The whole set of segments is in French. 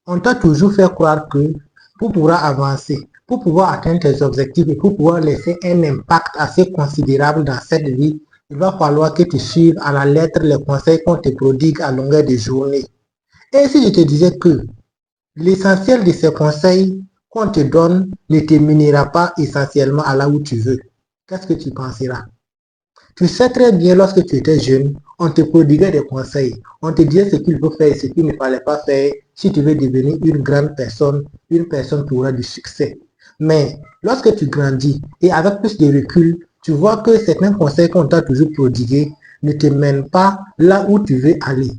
On t'a toujours fait croire que pour pouvoir avancer, pour pouvoir atteindre tes objectifs et pour pouvoir laisser un impact assez considérable dans cette vie, il va falloir que tu suives à la lettre les conseils qu'on te prodigue à longueur de journée. Et si je te disais que l'essentiel de ces conseils qu'on te donne ne te mènera pas essentiellement à là où tu veux, qu'est-ce que tu penseras? Tu sais très bien, lorsque tu étais jeune, on te prodiguait des conseils. On te disait ce qu'il faut faire et ce qu'il ne fallait pas faire si tu veux devenir une grande personne, une personne qui aura du succès. Mais lorsque tu grandis et avec plus de recul, tu vois que certains conseils qu'on t'a toujours prodigués ne te mènent pas là où tu veux aller.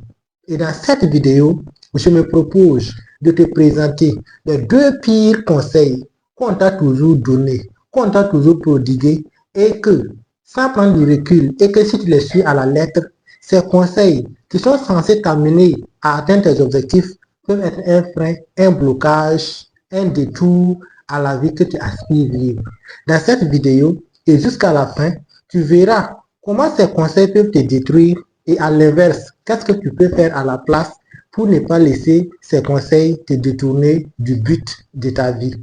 Et dans cette vidéo, je me propose de te présenter les deux pires conseils qu'on t'a toujours donnés, qu'on t'a toujours prodigués et que sans prendre du recul et que si tu les suis à la lettre, ces conseils qui sont censés t'amener à atteindre tes objectifs peuvent être un frein, un blocage, un détour à la vie que tu aspires vivre. Dans cette vidéo et jusqu'à la fin, tu verras comment ces conseils peuvent te détruire et à l'inverse, qu'est-ce que tu peux faire à la place pour ne pas laisser ces conseils te détourner du but de ta vie.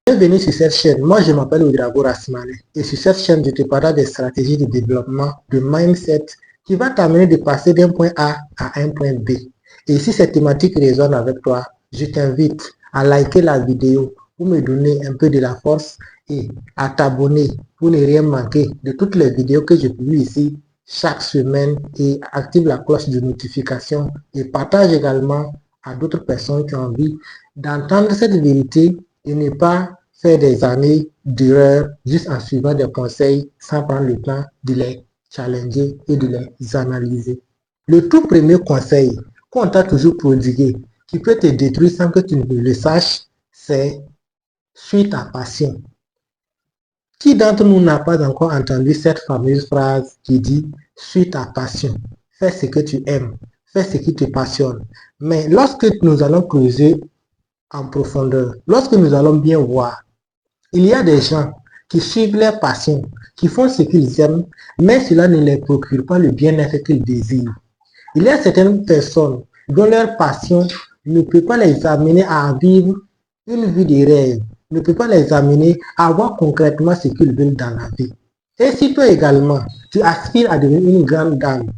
Bienvenue sur cette chaîne, moi je m'appelle Ouedraogo Rassimane et sur cette chaîne je te parle des stratégies de développement, de mindset qui va t'amener de passer d'un point A à un point B. Et si cette thématique résonne avec toi, je t'invite à liker la vidéo pour me donner un peu de la force et à t'abonner pour ne rien manquer de toutes les vidéos que je publie ici chaque semaine et active la cloche de notification et partage également à d'autres personnes qui ont envie d'entendre cette vérité et ne pas faire des années d'erreurs juste en suivant des conseils sans prendre le temps de les challenger et de les analyser. Le tout premier conseil qu'on t'a toujours prodigué, qui peut te détruire sans que tu ne le saches, c'est suis ta passion. Qui d'entre nous n'a pas encore entendu cette fameuse phrase qui dit « suis ta passion, fais ce que tu aimes, fais ce qui te passionne ». Mais lorsque nous allons creuser en profondeur, lorsque nous allons bien voir, il y a des gens qui suivent leur passion, qui font ce qu'ils aiment, mais cela ne les procure pas le bien-être qu'ils désirent. Il y a certaines personnes dont leur passion ne peut pas les amener à vivre une vie de rêve, ne peut pas les amener à voir concrètement ce qu'ils veulent dans la vie. Et si toi également, tu aspires à devenir une grande dame,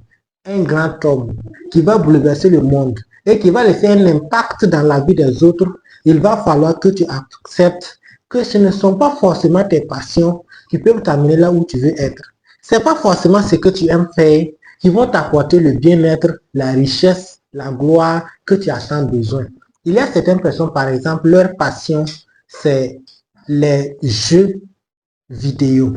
un grand homme qui va bouleverser le monde et qui va laisser un impact dans la vie des autres, il va falloir que tu acceptes que ce ne sont pas forcément tes passions qui peuvent t'amener là où tu veux être. Ce n'est pas forcément ce que tu aimes faire qui vont t'apporter le bien-être, la richesse, la gloire que tu as tant besoin. Il y a certaines personnes, par exemple, leur passion, c'est les jeux vidéo.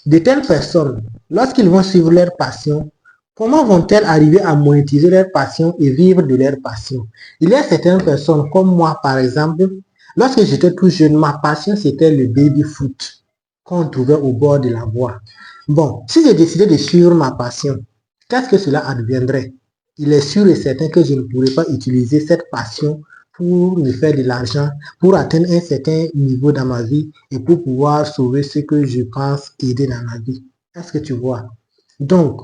De telles personnes, lorsqu'ils vont suivre leur passion, comment vont-elles arriver à monétiser leur passion et vivre de leur passion? Il y a certaines personnes comme moi, par exemple, lorsque j'étais tout jeune, ma passion c'était le baby-foot qu'on trouvait au bord de la voie. Bon, si j'ai décidé de suivre ma passion, qu'est-ce que cela adviendrait? Il est sûr et certain que je ne pourrais pas utiliser cette passion pour me faire de l'argent, pour atteindre un certain niveau dans ma vie et pour pouvoir sauver ce que je pense aider dans ma vie. Est-ce que tu vois? Donc,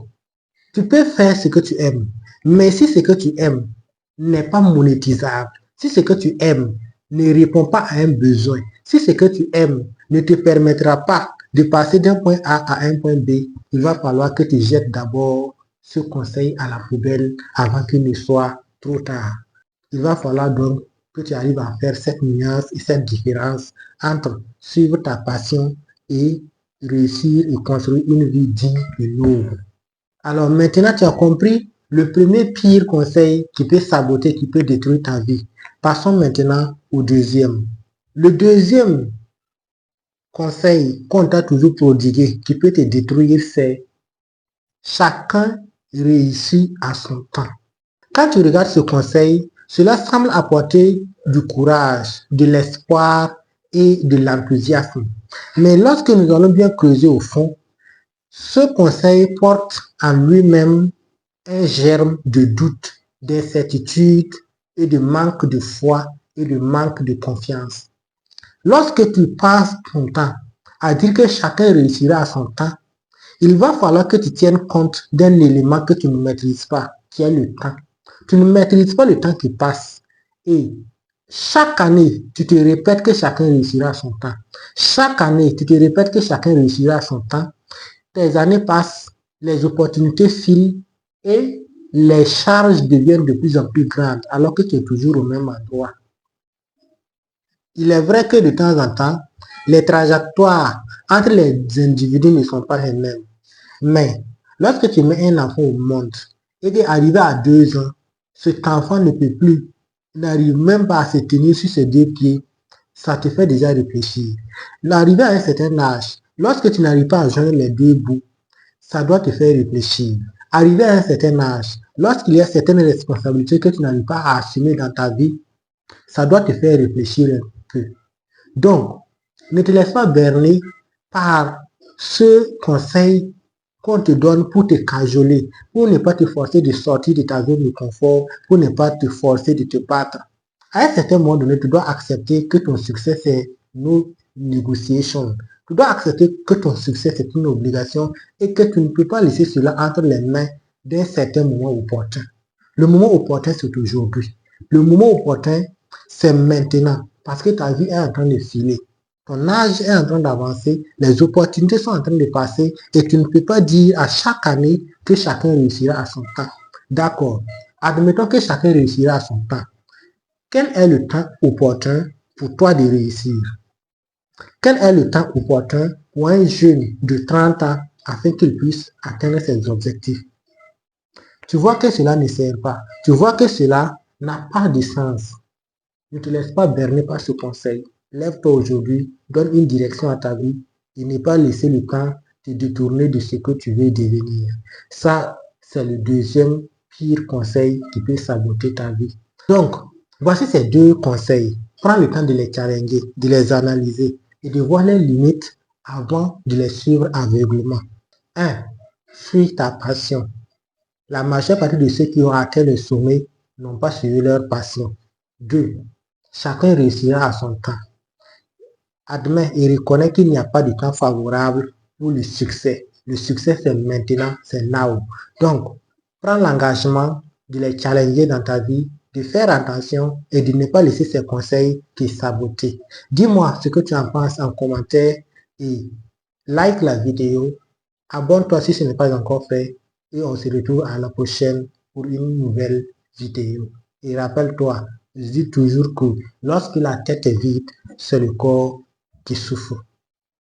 tu peux faire ce que tu aimes, mais si ce que tu aimes n'est pas monétisable, si ce que tu aimes ne répond pas à un besoin, si ce que tu aimes ne te permettra pas de passer d'un point A à un point B, il va falloir que tu jettes d'abord ce conseil à la poubelle avant qu'il ne soit trop tard. Il va falloir donc que tu arrives à faire cette nuance et cette différence entre suivre ta passion et réussir et construire une vie digne et noble. Alors maintenant, tu as compris le premier pire conseil qui peut saboter, qui peut détruire ta vie. Passons maintenant au deuxième. Le deuxième conseil qu'on t'a toujours prodigué, qui peut te détruire, c'est chacun réussit à son temps. Quand tu regardes ce conseil, cela semble apporter du courage, de l'espoir et de l'enthousiasme. Mais lorsque nous allons bien creuser au fond, ce conseil porte en lui-même un germe de doute, d'incertitude et de manque de foi et de manque de confiance. Lorsque tu passes ton temps à dire que chacun réussira à son temps, il va falloir que tu tiennes compte d'un élément que tu ne maîtrises pas, qui est le temps. Tu ne maîtrises pas le temps qui passe Et chaque année, tu te répètes que chacun réussira à son temps. Chaque année, tu te répètes que chacun réussira à son temps. Tes années passent, les opportunités filent et les charges deviennent de plus en plus grandes alors que tu es toujours au même endroit. Il est vrai que de temps en temps, les trajectoires entre les individus ne sont pas les mêmes. Mais lorsque tu mets un enfant au monde et qu'arrivé à 2 ans, cet enfant ne peut plus, n'arrive même pas à se tenir sur ses 2 pieds, ça te fait déjà réfléchir. L'arrivée à un certain âge, lorsque tu n'arrives pas à joindre les 2 bouts, ça doit te faire réfléchir. Arrivé à un certain âge, lorsqu'il y a certaines responsabilités que tu n'arrives pas à assumer dans ta vie, ça doit te faire réfléchir un peu. Donc, ne te laisse pas berner par ce conseil qu'on te donne pour te cajoler, pour ne pas te forcer de sortir de ta zone de confort, pour ne pas te forcer de te battre. À un certain moment donné, tu dois accepter que ton succès, c'est no negotiation. Tu dois accepter que ton succès, c'est une obligation et que tu ne peux pas laisser cela entre les mains d'un certain moment opportun. Le moment opportun, c'est aujourd'hui. Le moment opportun, c'est maintenant. Parce que ta vie est en train de filer. Ton âge est en train d'avancer, les opportunités sont en train de passer et tu ne peux pas dire à chaque année que chacun réussira à son temps. D'accord. Admettons que chacun réussira à son temps. Quel est le temps opportun pour toi de réussir? Quel est le temps opportun pour un jeune de 30 ans afin qu'il puisse atteindre ses objectifs? Tu vois que cela ne sert pas. Tu vois que cela n'a pas de sens. Ne te laisse pas berner par ce conseil. Lève-toi aujourd'hui, donne une direction à ta vie et ne pas laisser le temps te détourner de ce que tu veux devenir. Ça, c'est le deuxième pire conseil qui peut saboter ta vie. Donc, voici ces 2 conseils. Prends le temps de les challenger, de les analyser et de voir les limites avant de les suivre aveuglément. 1. Suis ta passion. La majeure partie de ceux qui ont atteint le sommet n'ont pas suivi leur passion. 2. Chacun réussira à son temps. Admets et reconnais qu'il n'y a pas de temps favorable pour le succès. Le succès, c'est maintenant, c'est now. Donc, prends l'engagement de les challenger dans ta vie, de faire attention et de ne pas laisser ces conseils te saboter. Dis-moi ce que tu en penses en commentaire et like la vidéo. Abonne-toi si ce n'est pas encore fait et on se retrouve à la prochaine pour une nouvelle vidéo. Et rappelle-toi, je dis toujours que lorsque la tête est vide, c'est le corps qui souffre.